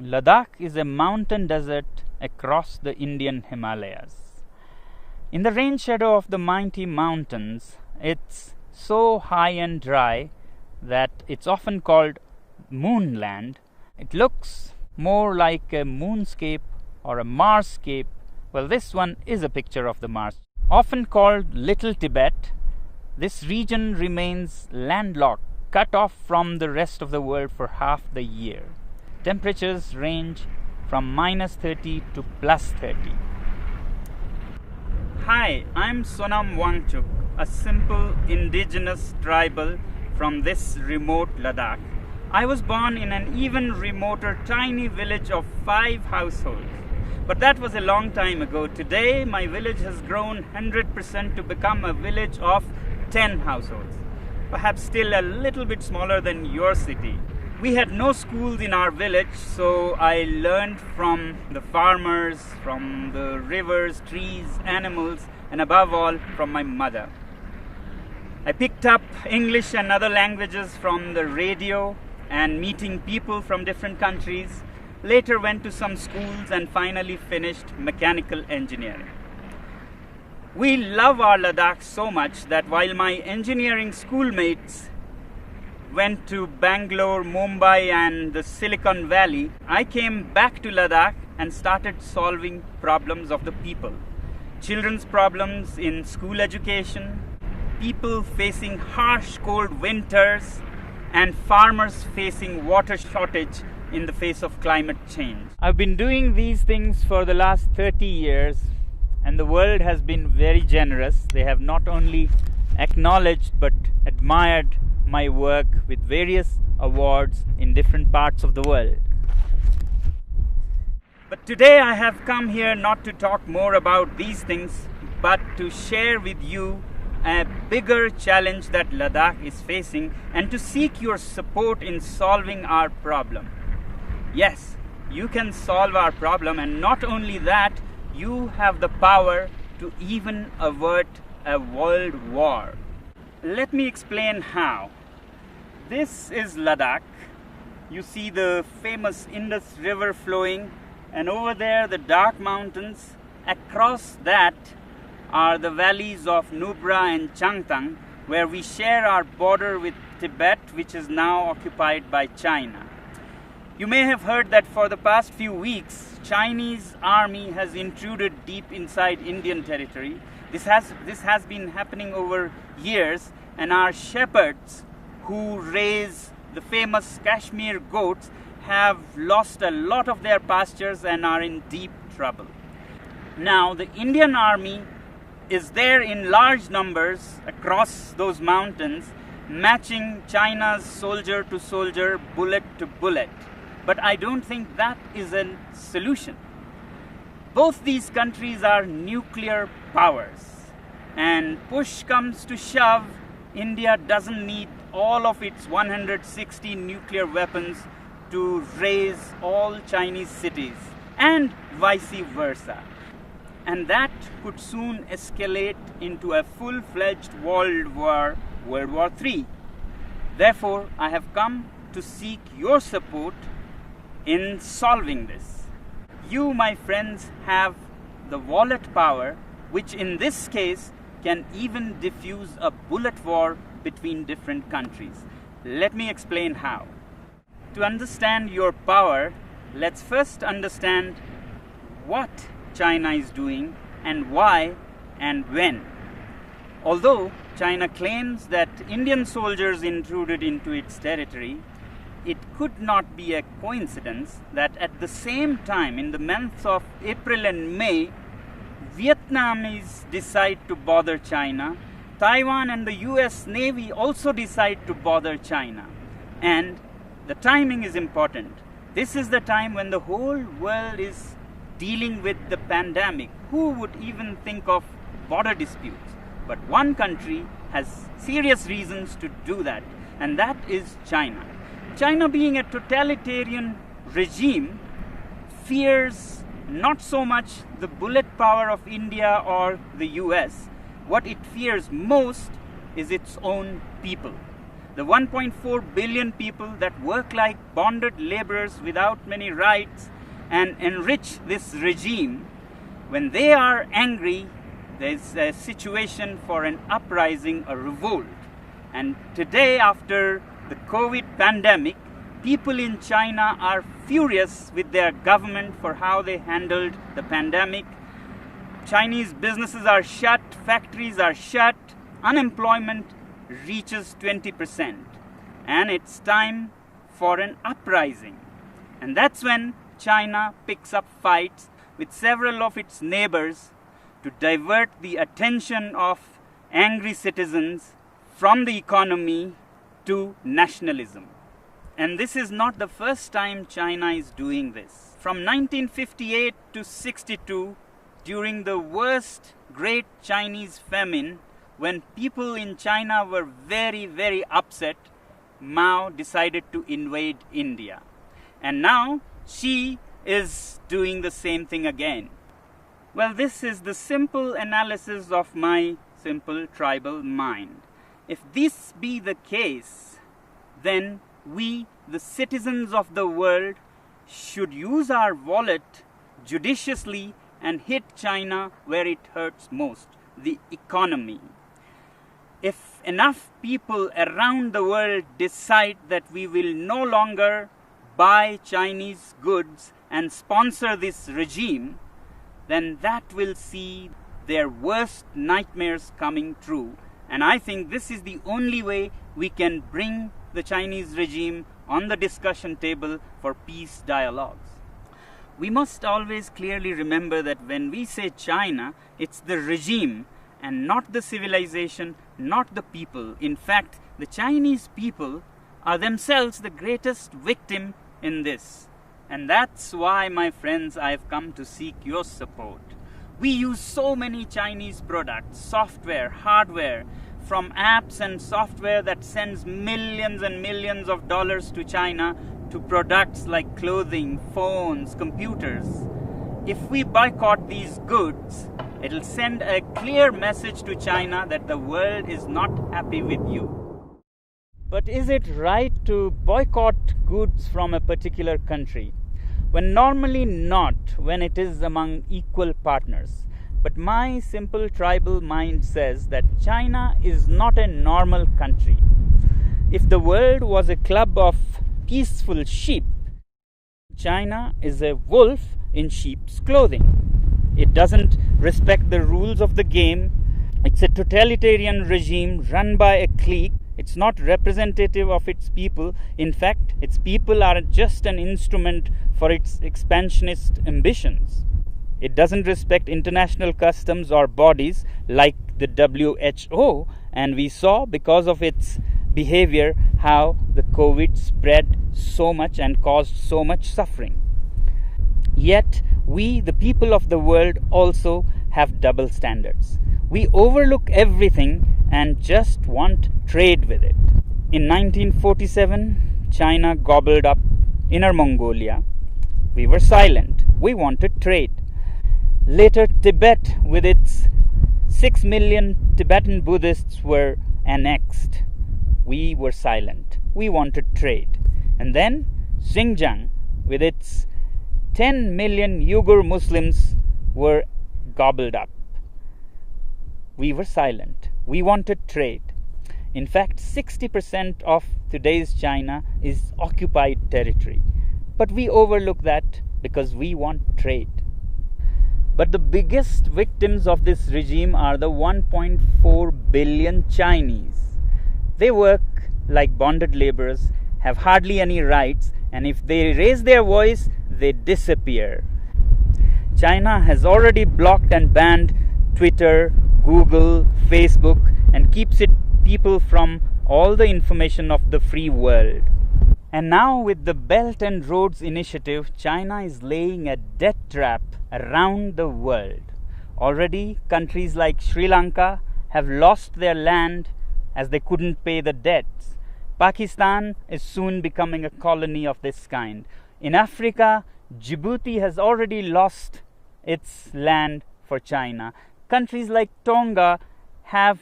Ladakh is a mountain desert across the Indian Himalayas. In the rain shadow of the mighty mountains, it's so high and dry that it's often called moonland. It looks more like a moonscape or a Marsscape. Well, this one is a picture of the Mars. Often called Little Tibet, this region remains landlocked, cut off from the rest of the world for half the year. Temperatures range from -30 to +30. Hi, I'm Sonam Wangchuk, a simple indigenous tribal from this remote Ladakh. I was born in an even remoter tiny village of 5 households. But that was a long time ago. Today, my village has grown 100% to become a village of 10 households. Perhaps still a little bit smaller than your city. We had no schools in our village, so I learned from the farmers, from the rivers, trees, animals, and above all, from my mother. I picked up English and other languages from the radio and meeting people from different countries. Later went to some schools and finally finished mechanical engineering. We love our Ladakh so much that while my engineering schoolmates went to Bangalore, Mumbai and the Silicon Valley, I came back to Ladakh and started solving problems of the people. Children's problems in school education, people facing harsh cold winters, and farmers facing water shortage in the face of climate change. I've been doing these things for the last 30 years and the world has been very generous. They have not only acknowledged but admired my work with various awards in different parts of the world. But today I have come here not to talk more about these things but to share with you a bigger challenge that Ladakh is facing and to seek your support in solving our problem. Yes, you can solve our problem, and not only that, you have the power to even avert a world war. Let me explain how. This is Ladakh. You see the famous Indus River flowing, and over there the dark mountains. Across that are the valleys of Nubra and Changtang, where we share our border with Tibet, which is now occupied by China. You may have heard that for the past few weeks, Chinese army has intruded deep inside Indian territory. This has been happening over years, and our shepherds who raise the famous Kashmir goats have lost a lot of their pastures and are in deep trouble. Now, the Indian army is there in large numbers across those mountains, matching China's soldier to soldier, bullet to bullet. But I don't think that is a solution. Both these countries are nuclear powers. And push comes to shove, India doesn't need all of its 160 nuclear weapons to raise all Chinese cities, and vice versa. And that could soon escalate into a full-fledged world war, World War III. Therefore, I have come to seek your support in solving this. You, my friends, have the wallet power, which in this case can even diffuse a bullet war between different countries. Let me explain how. To understand your power, let's first understand what China is doing and why and when. Although China claims that Indian soldiers intruded into its territory, it could not be a coincidence that at the same time, in the months of April and May, Vietnamese decide to bother China. Taiwan and the US Navy also decide to bother China. And the timing is important. This is the time when the whole world is dealing with the pandemic. Who would even think of border disputes? But one country has serious reasons to do that, and that is China. China, being a totalitarian regime, fears not so much the bullet power of India or the US. What it fears most is its own people. the 1.4 billion people that work like bonded laborers without many rights and enrich this regime, when they are angry, there's a situation for an uprising, a revolt. And today, after the COVID pandemic, people in China are furious with their government for how they handled the pandemic. Chinese businesses are shut, factories are shut, unemployment reaches 20%. And it's time for an uprising. And that's when China picks up fights with several of its neighbors to divert the attention of angry citizens from the economy to nationalism. And this is not the first time China is doing this. From 1958 to 62, during the worst Great Chinese Famine, when people in China were very, very upset, Mao decided to invade India. And now Xi is doing the same thing again. Well, this is the simple analysis of my simple tribal mind. If this be the case, then we, the citizens of the world, should use our wallet judiciously and hit China where it hurts most, the economy. If enough people around the world decide that we will no longer buy Chinese goods and sponsor this regime, then that will see their worst nightmares coming true. And I think this is the only way we can bring the Chinese regime on the discussion table for peace dialogues. We must always clearly remember that when we say China, it's the regime and not the civilization, not the people. In fact, the Chinese people are themselves the greatest victim in this. And that's why, my friends, I've come to seek your support. We use so many Chinese products, software, hardware, from apps and software that sends millions and millions of dollars to China to products like clothing, phones, computers. If we boycott these goods, it'll send a clear message to China that the world is not happy with you. But is it right to boycott goods from a particular country? When normally not, when it is among equal partners. But my simple tribal mind says that China is not a normal country. If the world was a club of peaceful sheep, China is a wolf in sheep's clothing. It doesn't respect the rules of the game. It's a totalitarian regime run by a clique. It's not representative of its people. In fact, its people are just an instrument for its expansionist ambitions. It doesn't respect international customs or bodies like the WHO, and we saw because of its behavior how the COVID spread so much and caused so much suffering. Yet, we, the people of the world, also have double standards. We overlook everything and just want trade with it. In 1947, China gobbled up Inner Mongolia. We were silent. We wanted trade. Later, Tibet, with its 6 million Tibetan Buddhists, were annexed. We were silent. We wanted trade. And then Xinjiang, with its 10 million Uighur Muslims, were gobbled up. We were silent. We wanted trade. In fact, 60% of today's China is occupied territory. But we overlook that because we want trade. But the biggest victims of this regime are the 1.4 billion Chinese. They work like bonded laborers, have hardly any rights, and if they raise their voice, they disappear. China has already blocked and banned Twitter, Google, Facebook, and keeps its people from all the information of the free world. And now with the Belt and Roads Initiative, China is laying a debt trap around the world. Already, countries like Sri Lanka have lost their land as they couldn't pay the debts. Pakistan is soon becoming a colony of this kind. In Africa, Djibouti has already lost its land for China. Countries like Tonga have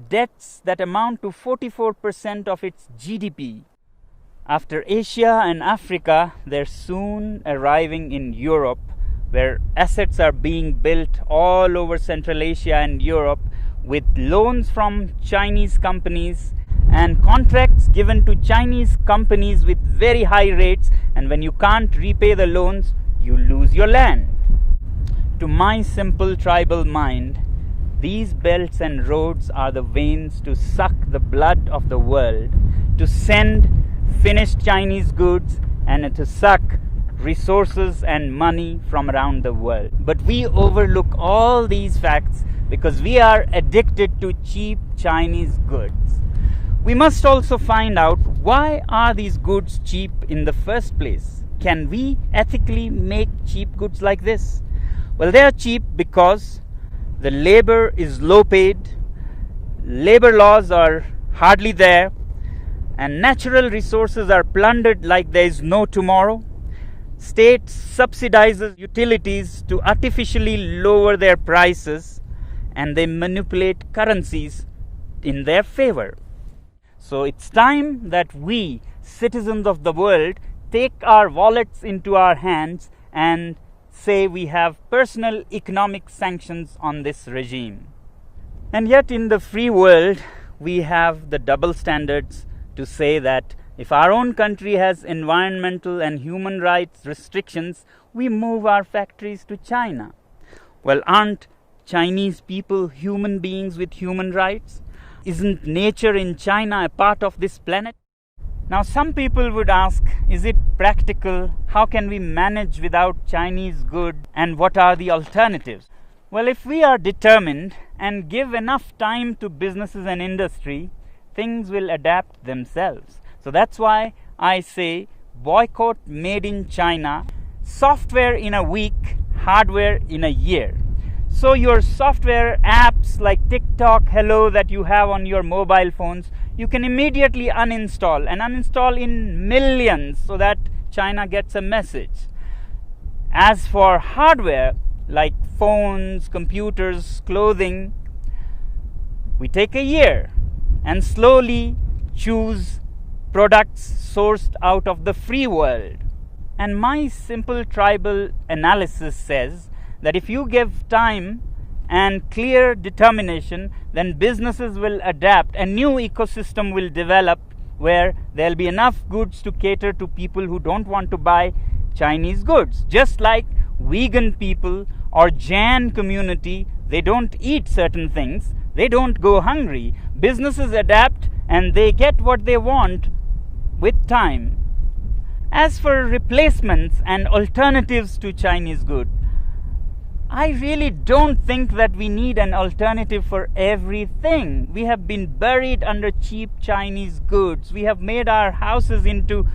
debts that amount to 44% of its GDP. After Asia and Africa, they're soon arriving in Europe, where assets are being built all over Central Asia and Europe with loans from Chinese companies and contracts given to Chinese companies with very high rates, and when you can't repay the loans, you lose your land. To my simple tribal mind, these belts and roads are the veins to suck the blood of the world, to send finished Chinese goods and to suck resources and money from around the world. But we overlook all these facts because we are addicted to cheap Chinese goods. We must also find out, why are these goods cheap in the first place? Can we ethically make cheap goods like this? Well, they are cheap because the labor is low paid, labor laws are hardly there, and natural resources are plundered like there is no tomorrow. State subsidizes utilities to artificially lower their prices, and they manipulate currencies in their favor. So it's time that we, citizens of the world, take our wallets into our hands and say we have personal economic sanctions on this regime. And yet in the free world, we have the double standards to say that if our own country has environmental and human rights restrictions, we move our factories to China. Well, aren't Chinese people human beings with human rights? Isn't nature in China a part of this planet? Now, some people would ask, is it practical? How can we manage without Chinese goods? And what are the alternatives? Well, if we are determined and give enough time to businesses and industry, things will adapt themselves. So that's why I say boycott made in China, software in a week, hardware in a year. So your software apps like TikTok, Hello that you have on your mobile phones, you can immediately uninstall and uninstall in millions so that China gets a message. As for hardware like phones, computers, clothing, we take a year and slowly choose products sourced out of the free world. And my simple tribal analysis says that if you give time and clear determination, then businesses will adapt. A new ecosystem will develop where there'll be enough goods to cater to people who don't want to buy Chinese goods. Just like vegan people or Jain community, they don't eat certain things, they don't go hungry. Businesses adapt and they get what they want with time. As for replacements and alternatives to Chinese goods, I really don't think that we need an alternative for everything. We have been buried under cheap Chinese goods. We have made our houses into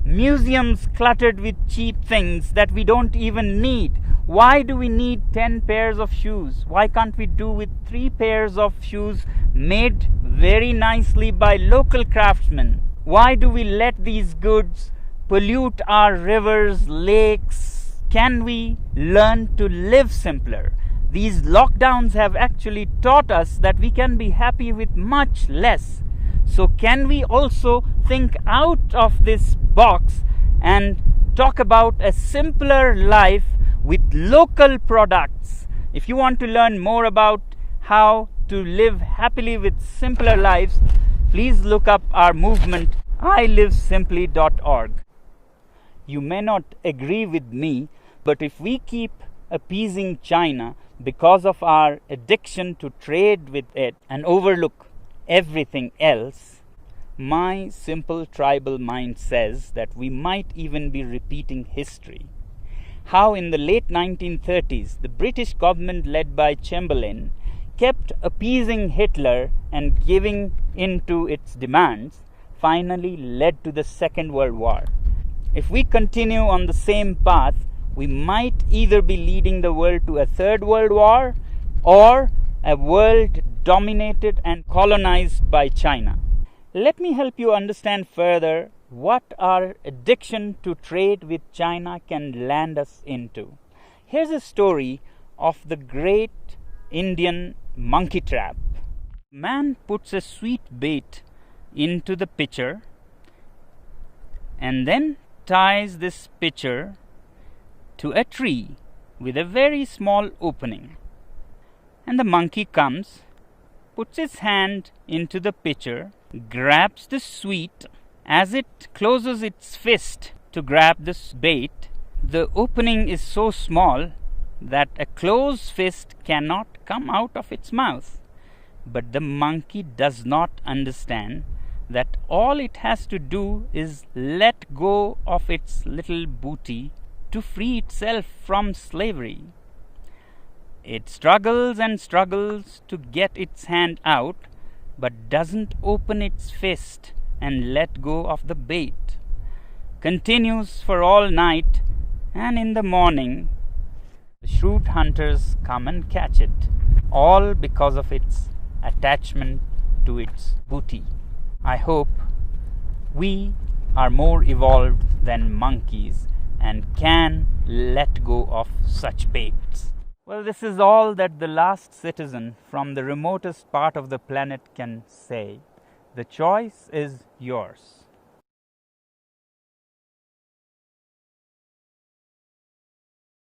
museums cluttered with cheap things that we don't even need. Why do we need 10 pairs of shoes? Why can't we do with 3 pairs of shoes made very nicely by local craftsmen? Why do we let these goods pollute our rivers, lakes? Can we learn to live simpler? These lockdowns have actually taught us that we can be happy with much less. So can we also think out of this box and talk about a simpler life with local products? If you want to learn more about how to live happily with simpler lives, please look up our movement, ilivesimply.org. You may not agree with me, but if we keep appeasing China because of our addiction to trade with it and overlook everything else, my simple tribal mind says that we might even be repeating history. How in the late 1930s, the British government led by Chamberlain kept appeasing Hitler and giving in to its demands, finally led to the Second World War. If we continue on the same path, we might either be leading the world to a third world war or a world dominated and colonized by China. Let me help you understand further what our addiction to trade with China can land us into. Here's a story of the great Indian monkey trap. Man puts a sweet bait into the pitcher and then ties this pitcher to a tree with a very small opening. And the monkey comes, puts its hand into the pitcher, grabs the sweet. As it closes its fist to grab this bait, the opening is so small that a closed fist cannot come out of its mouth. But the monkey does not understand that all it has to do is let go of its little booty to free itself from slavery. It struggles and struggles to get its hand out, but doesn't open its fist and let go of the bait. Continues for all night, and in the morning, the shrewd hunters come and catch it, all because of its attachment to its booty. I hope we are more evolved than monkeys and can let go of such baits. Well, this is all that the last citizen from the remotest part of the planet can say. The choice is yours.